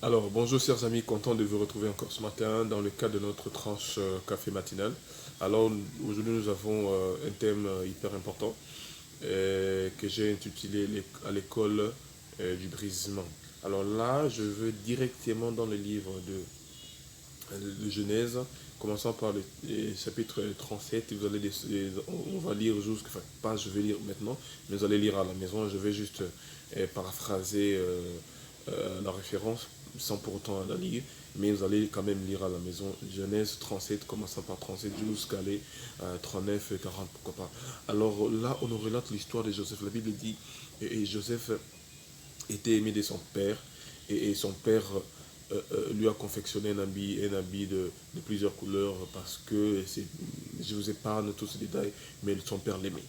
Alors, bonjour chers amis, content de vous retrouver encore ce matin dans le cadre de notre tranche café matinal. Alors, aujourd'hui nous avons un thème hyper important que j'ai intitulé à l'école du brisement. Alors là, je veux directement dans le livre de Genèse, commençant par le chapitre 37, vous allez on va lire jusqu'à, enfin pas je vais lire maintenant, mais vous allez lire à la maison, je vais juste paraphraser la référence sans pour autant la lire, mais vous allez quand même lire à la maison Genèse 37, commençant par 37 jusqu'à aller 39 et 40, pourquoi pas. Alors là, on nous relate l'histoire de Joseph. La Bible dit, et Joseph était aimé de son père, et son père lui a confectionné un habit de plusieurs couleurs parce que, je vous épargne tous ces détails, mais son père l'aimait.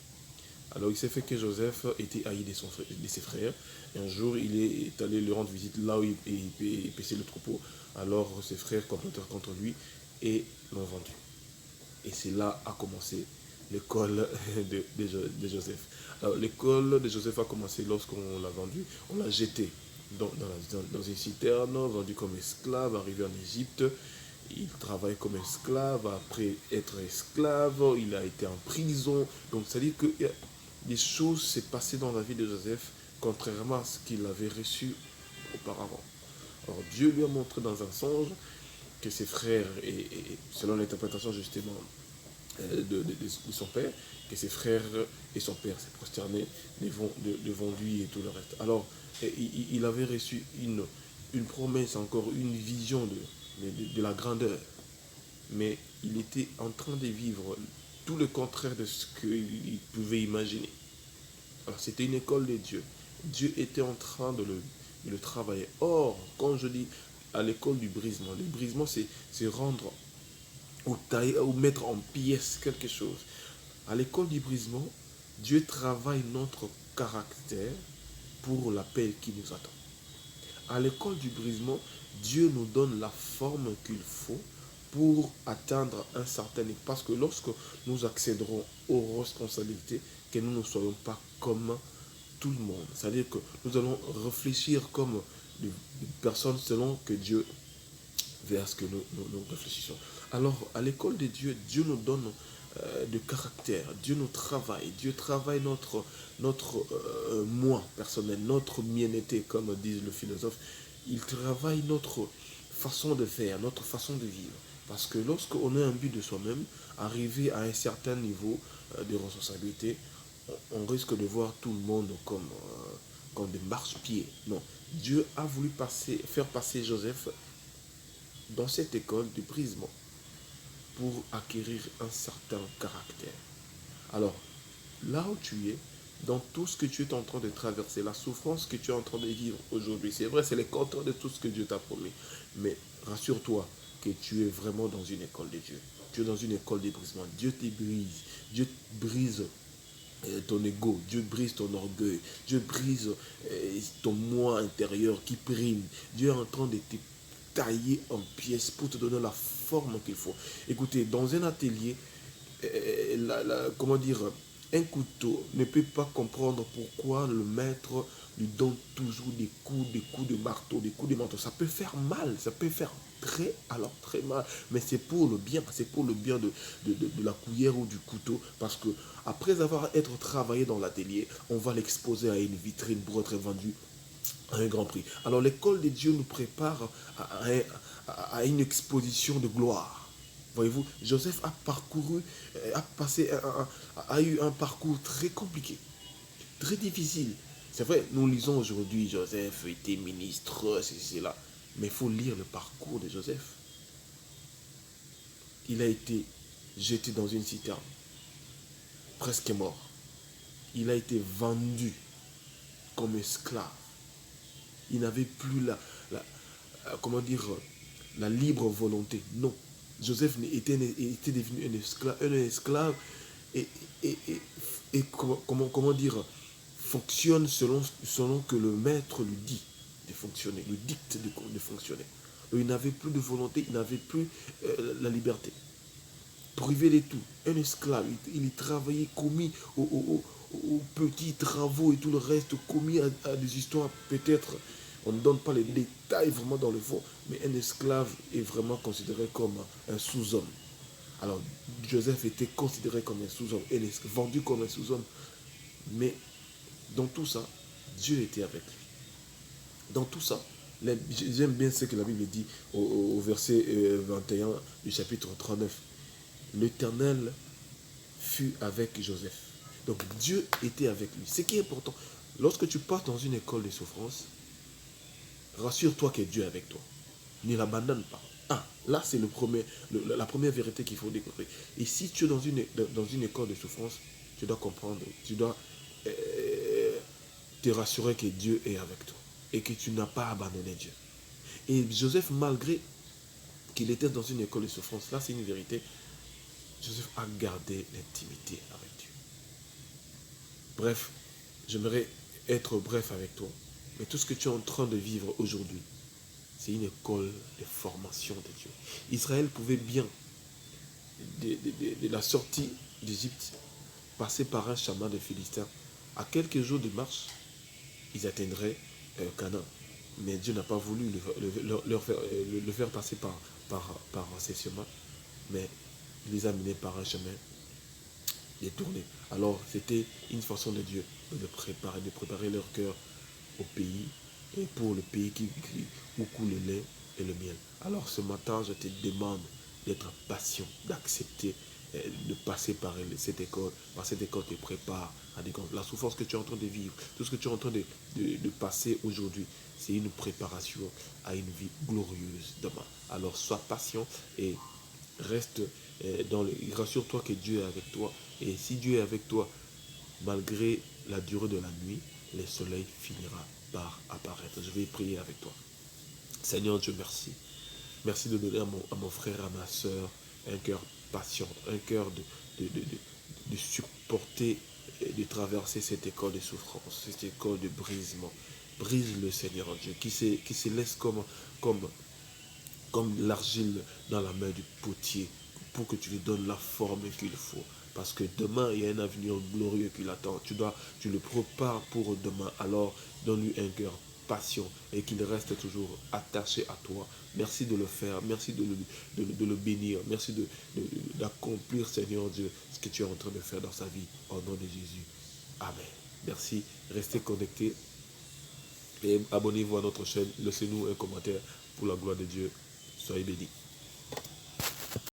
Alors il s'est fait que Joseph était haï de ses frères. Et un jour, il est allé lui rendre visite là où il paissait le troupeau. Alors ses frères complotèrent contre lui et l'ont vendu. Et c'est là a commencé l'école de Joseph. Alors l'école de Joseph a commencé lorsqu'on l'a vendu. On l'a jeté dans une citerne, vendu comme esclave, arrivé en Égypte. Il travaille comme esclave, après être esclave, il a été en prison. Donc, ça dit que des choses s'est passées dans la vie de Joseph, contrairement à ce qu'il avait reçu auparavant. Alors, Dieu lui a montré dans un songe que ses frères, et selon l'interprétation justement de son père, que ses frères et son père s'est prosterné devant lui et tout le reste. Alors, il avait reçu une promesse, encore une vision de la grandeur, mais il était en train de vivre tout le contraire de ce qu'il pouvait imaginer. Alors, c'était une école de Dieu. Dieu était en train de le travailler. Or, quand je dis à l'école du brisement, le brisement, c'est rendre ou tailler ou mettre en pièces quelque chose. À l'école du brisement, Dieu travaille notre caractère pour l'appel qui nous attend. À l'école du brisement, Dieu nous donne la forme qu'il faut pour atteindre un certain niveau. Parce que lorsque nous accéderons aux responsabilités, que nous ne soyons pas comme tout le monde. C'est-à-dire que nous allons réfléchir comme des personnes selon que Dieu veut à ce que nous réfléchissons. Alors, à l'école de Dieu, Dieu nous donne de caractère, Dieu nous travaille, Dieu travaille notre moi personnel, notre mienneté, comme disent le philosophe. Il travaille notre façon de faire, notre façon de vivre. Parce que lorsqu'on a un but de soi-même, arriver à un certain niveau de responsabilité, on risque de voir tout le monde comme des marche-pieds. Non, Dieu a voulu faire passer Joseph dans cette école du brisement pour acquérir un certain caractère. Alors, là où tu es, dans tout ce que tu es en train de traverser, la souffrance que tu es en train de vivre aujourd'hui, c'est vrai, c'est le contraire de tout ce que Dieu t'a promis. Mais rassure-toi que tu es vraiment dans une école de Dieu. Tu es dans une école de brisement. Dieu te brise. Dieu brise ton ego, Dieu brise ton orgueil, Dieu brise ton moi intérieur qui prime. Dieu est en train de te tailler en pièces pour te donner la forme qu'il faut. Écoutez, dans un atelier, comment dire, un couteau ne peut pas comprendre pourquoi le maître lui donne toujours des coups de marteau, des coups de marteau. Ça peut faire mal, ça peut faire très mal, mais c'est pour le bien, c'est pour le bien de la cuillère ou du couteau, parce que après avoir été travaillé dans l'atelier, on va l'exposer à une vitrine pour être vendu à un grand prix. Alors l'école de Dieu nous prépare à une exposition de gloire. Voyez-vous, Joseph a parcouru, a eu un parcours très compliqué, très difficile. C'est vrai, nous lisons aujourd'hui Joseph était ministre, c'est là. Mais il faut lire le parcours de Joseph. Il a été jeté dans une citerne, presque mort. Il a été vendu comme esclave. Il n'avait plus comment dire, la libre volonté. Non. Joseph était devenu un esclave et, et, et, et comment dire, fonctionne selon que le maître lui dit de fonctionner, lui dicte de fonctionner. Il n'avait plus de volonté, il n'avait plus la liberté. Privé de tout, un esclave, il travaillait commis aux petits travaux et tout le reste, commis à des histoires peut-être. On ne donne pas les détails vraiment dans le fond, mais un esclave est vraiment considéré comme un sous-homme. Alors, Joseph était considéré comme un sous-homme, et vendu comme un sous-homme. Mais dans tout ça, Dieu était avec lui. Dans tout ça, j'aime bien ce que la Bible dit au verset 21 du chapitre 39. L'Éternel fut avec Joseph. Donc Dieu était avec lui. Ce qui est important, lorsque tu passes dans une école de souffrance, rassure-toi que Dieu est avec toi. Ne l'abandonne pas. Ah, là c'est la première vérité qu'il faut découvrir. Et si tu es dans une école de souffrance, tu dois comprendre, tu dois te rassurer que Dieu est avec toi et que tu n'as pas abandonné Dieu. Et Joseph, malgré qu'il était dans une école de souffrance, là c'est une vérité, Joseph a gardé l'intimité avec Dieu. Bref, j'aimerais être bref avec toi, mais tout ce que tu es en train de vivre aujourd'hui, c'est une école de formation de Dieu. Israël pouvait bien, de la sortie d'Égypte, passer par un chemin de Philistins. À quelques jours de marche, ils atteindraient Canaan. Mais Dieu n'a pas voulu le faire passer par ces chemins, mais il les a menés par un chemin détourné. Alors c'était une façon de Dieu de préparer leur cœur au pays, et pour le pays où coule le lait et le miel. Alors ce matin, je te demande d'être patient, d'accepter de passer par cette école. Cette école te prépare à la souffrance que tu es en train de vivre, tout ce que tu es en train de passer aujourd'hui, c'est une préparation à une vie glorieuse demain. Alors sois patient et reste rassure-toi que Dieu est avec toi. Et si Dieu est avec toi, malgré la durée de la nuit, le soleil finira par apparaître. Je vais prier avec toi. Seigneur Dieu, merci. Merci de donner à mon frère, à ma soeur, un cœur patient, un cœur de supporter et de traverser cette école de souffrance, cette école de brisement. Brise-le, Seigneur Dieu, qui se laisse comme l'argile dans la main du potier, pour que tu lui donnes la forme qu'il faut. Parce que demain, il y a un avenir glorieux qui l'attend. Tu le prépares pour demain. Alors, donne-lui un cœur patient et qu'il reste toujours attaché à toi. Merci de le faire. Merci de le bénir. Merci d'accomplir, Seigneur Dieu, ce que tu es en train de faire dans sa vie. Au nom de Jésus. Amen. Merci. Restez connectés et abonnez-vous à notre chaîne. Laissez-nous un commentaire pour la gloire de Dieu. Soyez bénis.